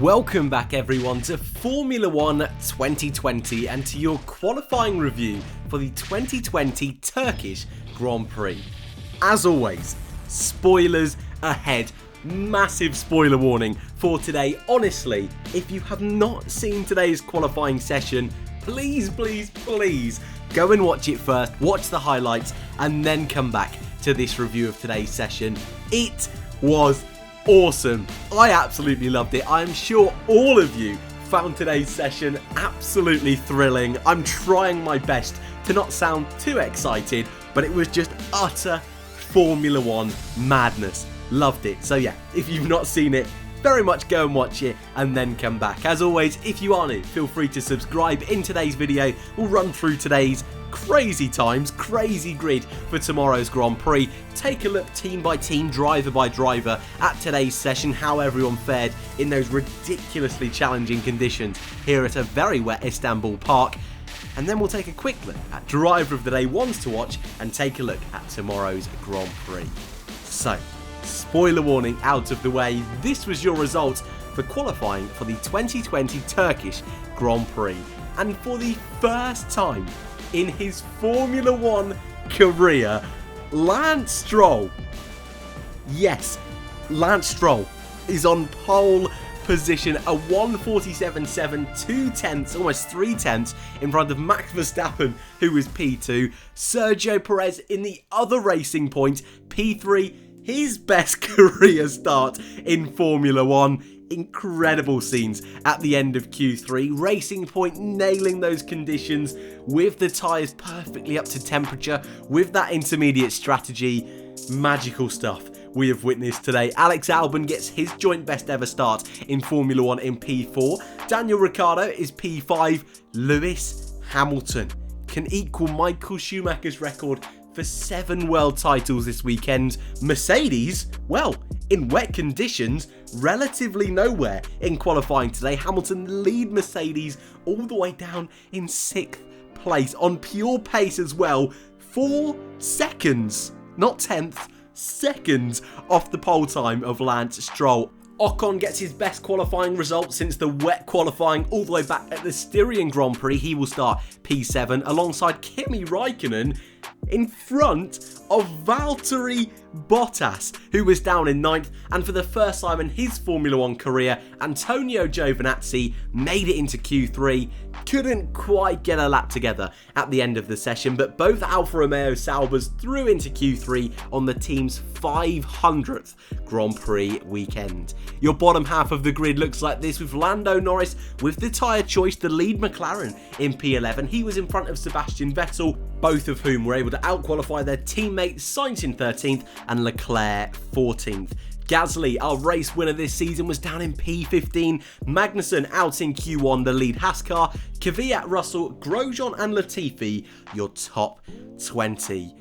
Welcome back everyone to Formula 1 2020 and to your qualifying review for the 2020 Turkish Grand Prix. As always, spoilers ahead. Massive spoiler warning for today. Honestly, if you have not seen today's qualifying session, please go and watch it first, watch the highlights, and then come back to this review of today's session. It was awesome. I absolutely loved it. I'm sure all of you found today's session absolutely thrilling. I'm trying my best to not sound too excited, but it was just utter Formula 1 madness. Loved it. So yeah, if you've not seen it, very much go and watch it and then come back. As always, if you are new, feel free to subscribe. In today's video, we'll run through today's crazy times, crazy grid for tomorrow's Grand Prix. Take a look team by team, driver by driver at today's session, how everyone fared in those ridiculously challenging conditions here at a very wet Istanbul park. And then we'll take a quick look at driver of the day ones to watch and take a look at tomorrow's Grand Prix. So, spoiler warning out of the way, this was your result for qualifying for the 2020 Turkish Grand Prix. And for the first time in his Formula 1 career, Lance Stroll, yes, Lance Stroll is on pole position, a 1:47.7, 2 tenths, almost 3 tenths in front of Max Verstappen, who was P2. Sergio Perez in the other racing point, P3, his best career start in Formula 1. Incredible scenes at the end of Q3. Racing Point nailing those conditions with the tyres perfectly up to temperature, with that intermediate strategy. Magical stuff we have witnessed today. Alex Albon gets his joint best ever start in Formula 1 in P4. Daniel Ricciardo is P5. Lewis Hamilton can equal Michael Schumacher's record for 7 world titles this weekend. Mercedes, well, in wet conditions, relatively nowhere in qualifying today. Hamilton lead Mercedes all the way down in 6th place on pure pace as well. 4 seconds, not 10th, seconds off the pole time of Lance Stroll. Ocon gets his best qualifying result since the wet qualifying all the way back at the Styrian Grand Prix. He will start P7 alongside Kimi Raikkonen in front of Valtteri Bottas, who was down in 9th, and for the first time in his Formula 1 career, Antonio Giovinazzi made it into Q3. Couldn't quite get a lap together at the end of the session, but both Alfa Romeo Saubers through into Q3 on the team's 500th Grand Prix weekend. Your bottom half of the grid looks like this, with Lando Norris with the tyre choice, the lead McLaren in P11. He was in front of Sebastian Vettel, both of whom were able to outqualify their teammates, Sainz in 13th and Leclerc 14th. Gasly, our race winner this season, was down in P15. Magnussen out in Q1, the lead Haas car. Kvyat, Russell, Grosjean and Latifi, your top 20.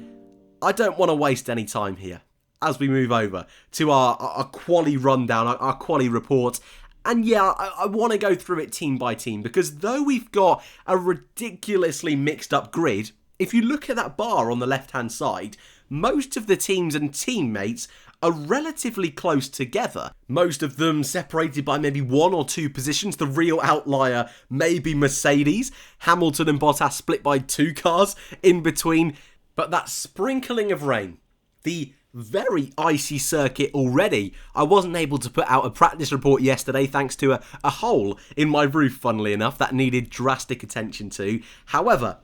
I don't want to waste any time here as we move over to our quali rundown, our quali report. And yeah, I want to go through it team by team, because though we've got a ridiculously mixed up grid, if you look at that bar on the left-hand side, most of the teams and teammates are relatively close together. Most of them separated by maybe 1 or 2 positions. The real outlier may be Mercedes. Hamilton and Bottas split by 2 cars in between. But that sprinkling of rain, the very icy circuit already. I wasn't able to put out a practice report yesterday thanks to a hole in my roof, funnily enough, that needed drastic attention to. However,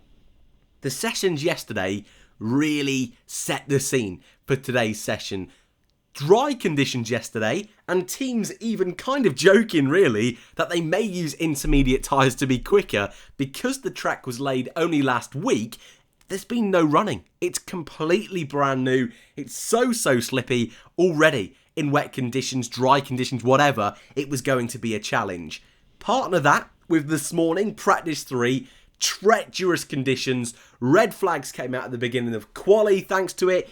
the sessions yesterday really set the scene for today's session. Dry conditions yesterday, and teams even kind of joking really that they may use intermediate tyres to be quicker. Because the track was laid only last week, there's been no running. It's completely brand new. It's so slippy already. In wet conditions, dry conditions, whatever, it was going to be a challenge. Partner that with this morning, practice 3, treacherous conditions. Red flags came out at the beginning of quali thanks to it.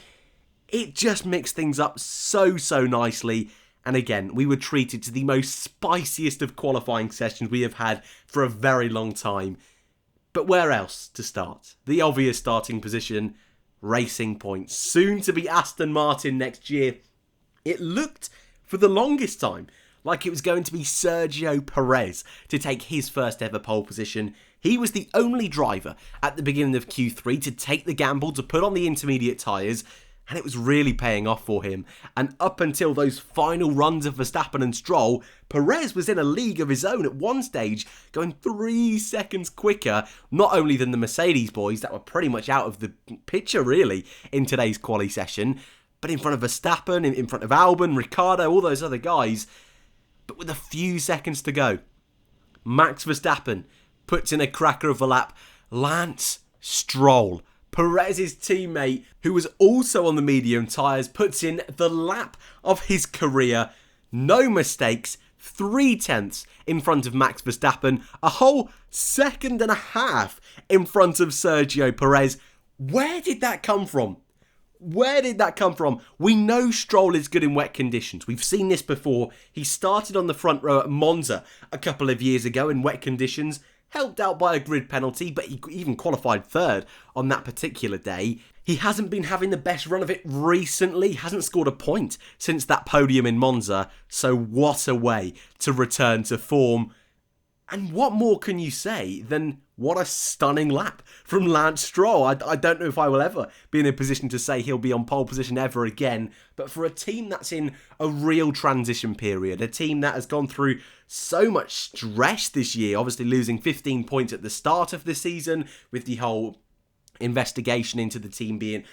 It just mixed things up so nicely. And again, we were treated to the most spiciest of qualifying sessions we have had for a very long time. But where else to start? The obvious starting position, Racing Point. Soon to be Aston Martin next year. It looked, for the longest time, like it was going to be Sergio Perez to take his first ever pole position. He was the only driver at the beginning of Q3 to take the gamble to put on the intermediate tyres, and it was really paying off for him. And up until those final runs of Verstappen and Stroll, Perez was in a league of his own at one stage, going 3 seconds quicker, not only than the Mercedes boys that were pretty much out of the picture really in today's quali session, but in front of Verstappen, in front of Albon, Ricciardo, all those other guys. But with a few seconds to go, Max Verstappen puts in a cracker of a lap. Lance Stroll, Perez's teammate, who was also on the medium tyres, puts in the lap of his career. No mistakes, 0.3 in front of Max Verstappen, a whole 1.5 seconds in front of Sergio Perez. Where did that come from? Where did that come from? We know Stroll is good in wet conditions. We've seen this before. He started on the front row at Monza a couple of years ago in wet conditions, helped out by a grid penalty, but he even qualified third on that particular day. He hasn't been having the best run of it recently, hasn't scored a point since that podium in Monza, so what a way to return to form. And what more can you say than what a stunning lap from Lance Stroll? I don't know if I will ever be in a position to say he'll be on pole position ever again, but for a team that's in a real transition period, a team that has gone through so much stress this year, obviously losing 15 points at the start of the season with the whole investigation into the team being,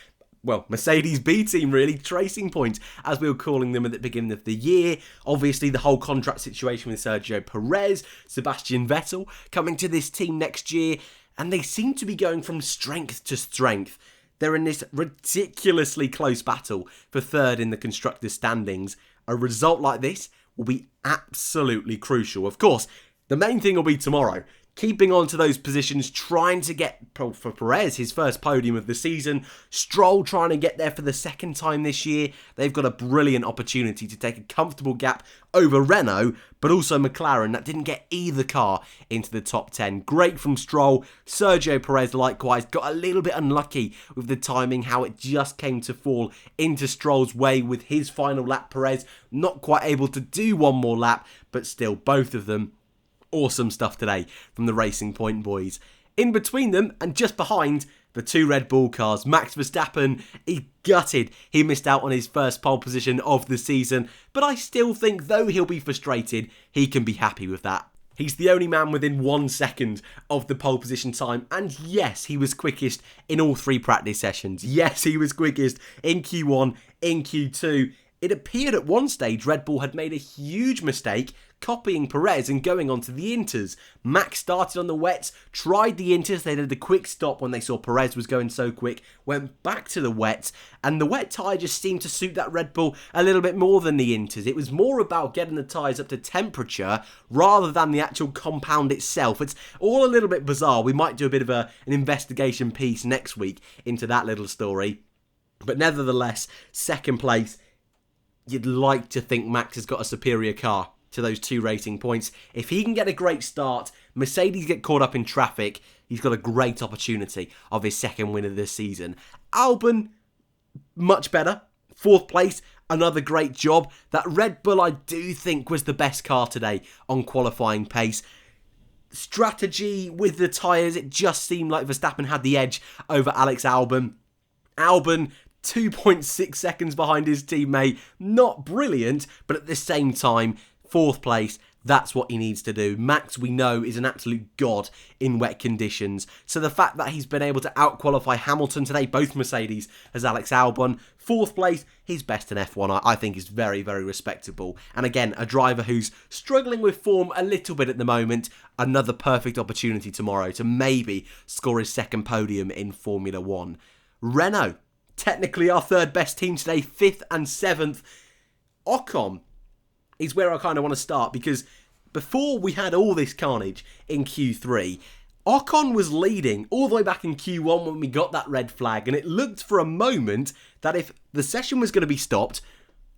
well, Mercedes B team really, tracing points, as we were calling them at the beginning of the year. Obviously, the whole contract situation with Sergio Perez, Sebastian Vettel coming to this team next year, and they seem to be going from strength to strength. They're in this ridiculously close battle for third in the constructors' standings. A result like this will be absolutely crucial. Of course, the main thing will be tomorrow. Keeping on to those positions, trying to get, for Perez, his first podium of the season. Stroll trying to get there for the second time this year. They've got a brilliant opportunity to take a comfortable gap over Renault, but also McLaren that didn't get either car into the top 10. Great from Stroll. Sergio Perez likewise got a little bit unlucky with the timing, how it just came to fall into Stroll's way with his final lap. Perez not quite able to do one more lap, but still both of them awesome stuff today from the Racing Point boys. In between them and just behind the two Red Bull cars, Max Verstappen, he gutted he missed out on his first pole position of the season, but I still think though he'll be frustrated, he can be happy with that. He's the only man within 1 second of the pole position time, and yes, he was quickest in all 3 practice sessions. Yes, he was quickest in Q1, in Q2. It appeared at one stage Red Bull had made a huge mistake copying Perez and going on to the Inters. Max started on the wets, tried the Inters, they did a quick stop when they saw Perez was going so quick, went back to the wets, and the wet tyre just seemed to suit that Red Bull a little bit more than the Inters. It was more about getting the tyres up to temperature rather than the actual compound itself. It's all a little bit bizarre. We might do a bit of an investigation piece next week into that little story. But nevertheless, second place, you'd like to think Max has got a superior car to those 2 Racing Points. If he can get a great start, Mercedes get caught up in traffic, he's got a great opportunity of his second win of this season. Albon, much better. 4th place, another great job. That Red Bull, I do think, was the best car today on qualifying pace. Strategy with the tyres, it just seemed like Verstappen had the edge over Alex Albon. Albon, 2.6 seconds behind his teammate. Not brilliant, but at the same time, 4th place, that's what he needs to do. Max, we know, is an absolute god in wet conditions. So the fact that he's been able to out-qualify Hamilton today, both Mercedes, as Alex Albon, 4th place, his best in F1, I think is very, very respectable. And again, a driver who's struggling with form a little bit at the moment. Another perfect opportunity tomorrow to maybe score his second podium in Formula 1. Renault, technically our 3rd best team today, 5th and 7th. Ocon is where I kind of want to start, because before we had all this carnage in Q3, Ocon was leading all the way back in Q1 when we got that red flag, and it looked for a moment that if the session was going to be stopped,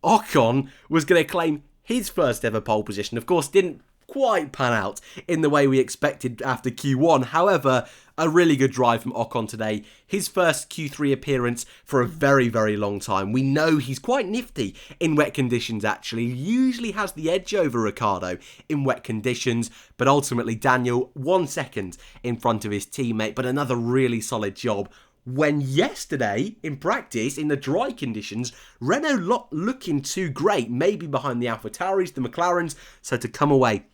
Ocon was going to claim his first ever pole position. Of course, didn't quite pan out in the way we expected after Q1. However, a really good drive from Ocon today. His first Q3 appearance for a very, very long time. We know he's quite nifty in wet conditions, actually. He usually has the edge over Ricciardo in wet conditions, but ultimately Daniel 1 second in front of his teammate, but another really solid job. When yesterday, in practice, in the dry conditions, Renault not looking too great, maybe behind the AlphaTauris, the McLarens, so to come away,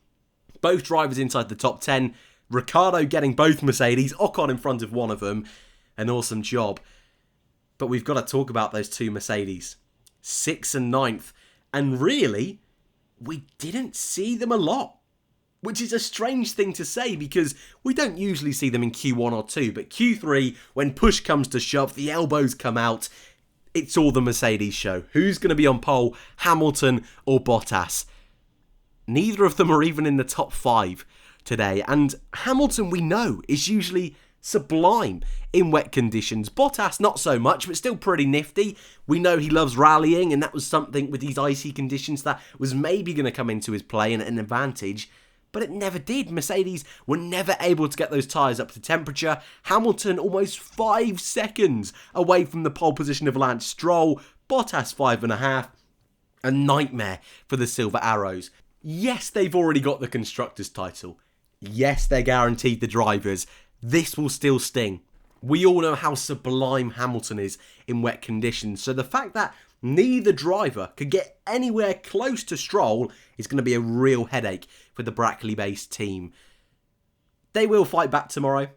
both drivers inside the top 10, Ricciardo getting both Mercedes, Ocon in front of one of them, an awesome job. But we've got to talk about those two Mercedes, 6th and 9th, and really, we didn't see them a lot. Which is a strange thing to say because we don't usually see them in Q1 or 2, but Q3, when push comes to shove, the elbows come out, it's all the Mercedes show. Who's going to be on pole, Hamilton or Bottas? Neither of them are even in the top 5 today, and Hamilton, we know, is usually sublime in wet conditions. Bottas, not so much, but still pretty nifty. We know he loves rallying, and that was something with these icy conditions that was maybe going to come into his play and an advantage. But it never did. Mercedes were never able to get those tyres up to temperature. Hamilton almost 5 seconds away from the pole position of Lance Stroll. Bottas 5.5. A nightmare for the Silver Arrows. Yes, they've already got the Constructors' title. Yes, they're guaranteed the drivers. This will still sting. We all know how sublime Hamilton is in wet conditions. So the fact that neither driver could get anywhere close to Stroll is going to be a real headache for the Brackley-based team. They will fight back tomorrow.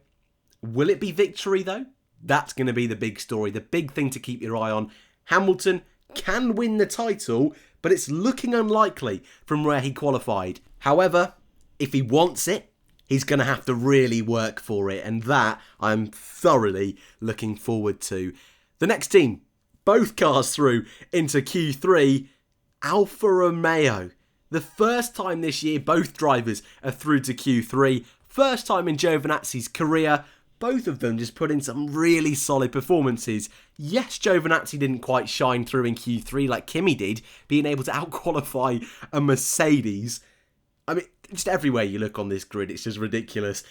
Will it be victory though? That's going to be the big story, the big thing to keep your eye on. Hamilton can win the title, but it's looking unlikely from where he qualified. However, if he wants it, he's going to have to really work for it, and that I'm thoroughly looking forward to. The next team, both cars through into Q3, Alfa Romeo. The first time this year both drivers are through to Q3. First time in Giovinazzi's career. Both of them just put in some really solid performances. Yes, Giovinazzi didn't quite shine through in Q3 like Kimi did, being able to outqualify a Mercedes. I mean, just everywhere you look on this grid, it's just ridiculous.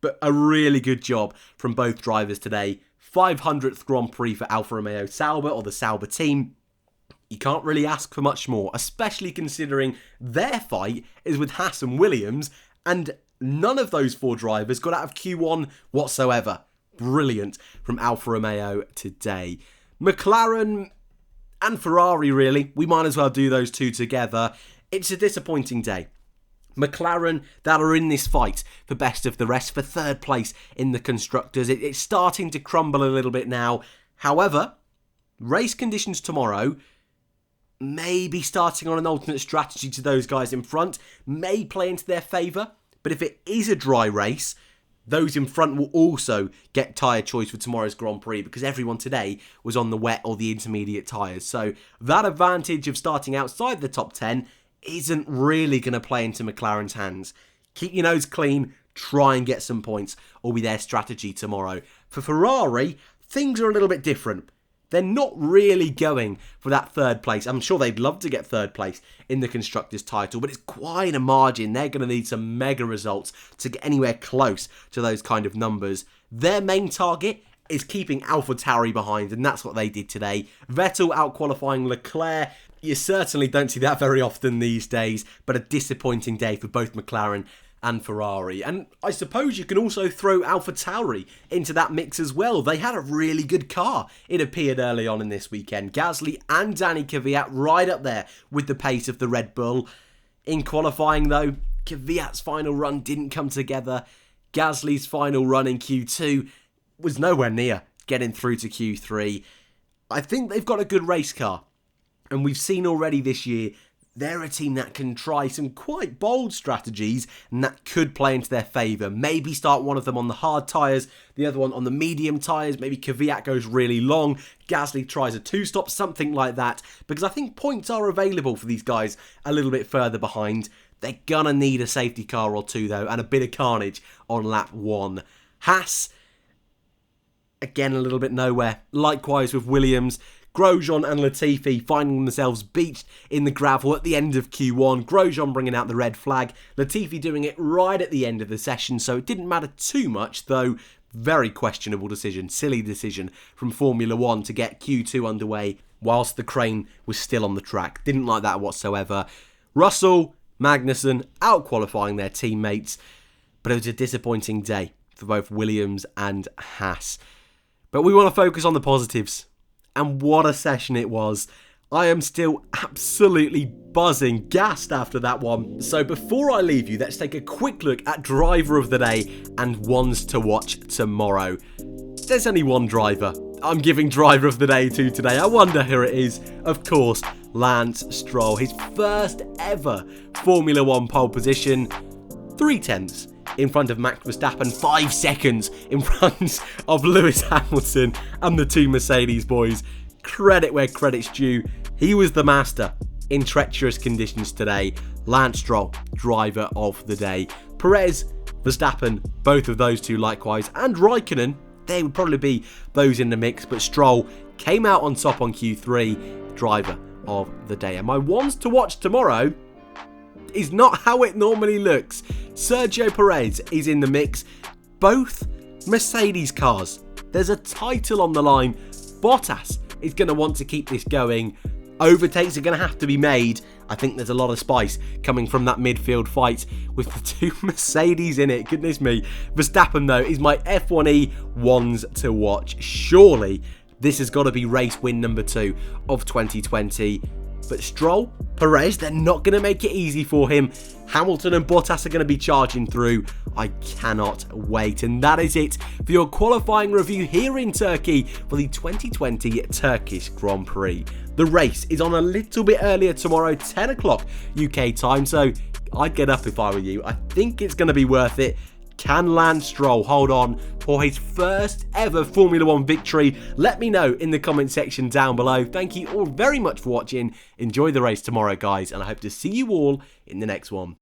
But a really good job from both drivers today. 500th Grand Prix for Alfa Romeo Sauber, or the Sauber team. You can't really ask for much more, especially considering their fight is with Haas and Williams, and none of those 4 drivers got out of Q1 whatsoever. Brilliant from Alfa Romeo today. McLaren and Ferrari, really. We might as well do those two together. It's a disappointing day. McLaren, that are in this fight for best of the rest, for 3rd place in the Constructors. It's starting to crumble a little bit now. However, race conditions tomorrow, maybe starting on an alternate strategy to those guys in front, may play into their favour. But if it is a dry race, those in front will also get tyre choice for tomorrow's Grand Prix, because everyone today was on the wet or the intermediate tyres. So that advantage of starting outside the top 10 isn't really going to play into McLaren's hands. Keep your nose clean, try and get some points, will be their strategy tomorrow. For Ferrari, things are a little bit different. They're not really going for that 3rd place. I'm sure they'd love to get 3rd place in the Constructors' title, but it's quite a margin. They're going to need some mega results to get anywhere close to those kind of numbers. Their main target is keeping AlphaTauri behind, and that's what they did today. Vettel out-qualifying Leclerc. You certainly don't see that very often these days, but a disappointing day for both McLaren and Ferrari. And I suppose you can also throw AlphaTauri into that mix as well. They had a really good car, it appeared early on in this weekend. Gasly and Danny Kvyat right up there with the pace of the Red Bull. In qualifying though, Kvyat's final run didn't come together. Gasly's final run in Q2 was nowhere near getting through to Q3. I think they've got a good race car. And we've seen already this year, they're a team that can try some quite bold strategies and that could play into their favour. Maybe start one of them on the hard tyres, the other one on the medium tyres. Maybe Kvyat goes really long, Gasly tries a 2-stop, something like that. Because I think points are available for these guys a little bit further behind. They're going to need a safety car or two though, and a bit of carnage on lap 1. Haas, again a little bit nowhere. Likewise with Williams. Grosjean and Latifi finding themselves beached in the gravel at the end of Q1. Grosjean bringing out the red flag. Latifi doing it right at the end of the session, so it didn't matter too much, though very questionable decision, silly decision from Formula 1 to get Q2 underway whilst the crane was still on the track. Didn't like that whatsoever. Russell, Magnussen out qualifying their teammates, but it was a disappointing day for both Williams and Haas. But we want to focus on the positives, and what a session it was. I am still absolutely buzzing, gassed after that one. So before I leave you, let's take a quick look at driver of the day and ones to watch tomorrow. There's only one driver I'm giving driver of the day to today. I wonder who it is. Of course, Lance Stroll. His first ever Formula 1 pole position. 3/10 in front of Max Verstappen, 5 seconds in front of Lewis Hamilton and the two Mercedes boys. Credit where credit's due. He was the master in treacherous conditions today. Lance Stroll, driver of the day. Perez, Verstappen, both of those two likewise, and Raikkonen, they would probably be those in the mix, but Stroll came out on top on Q3, driver of the day. And my ones to watch tomorrow is not how it normally looks. Sergio Perez is in the mix. Both Mercedes cars. There's a title on the line. Bottas is going to want to keep this going. Overtakes are going to have to be made. I think there's a lot of spice coming from that midfield fight with the two Mercedes in it. Goodness me. Verstappen, though, is my F1E ones to watch. Surely this has got to be race win number 2 of 2020. But Stroll, Perez, they're not going to make it easy for him. Hamilton and Bottas are going to be charging through. I cannot wait. And that is it for your qualifying review here in Turkey for the 2020 Turkish Grand Prix. The race is on a little bit earlier tomorrow, 10 o'clock UK time, so I'd get up if I were you. I think it's going to be worth it. Can Lance Stroll hold on for his first ever Formula 1 victory? Let me know in the comment section down below. Thank you all very much for watching. Enjoy the race tomorrow, guys, and I hope to see you all in the next one.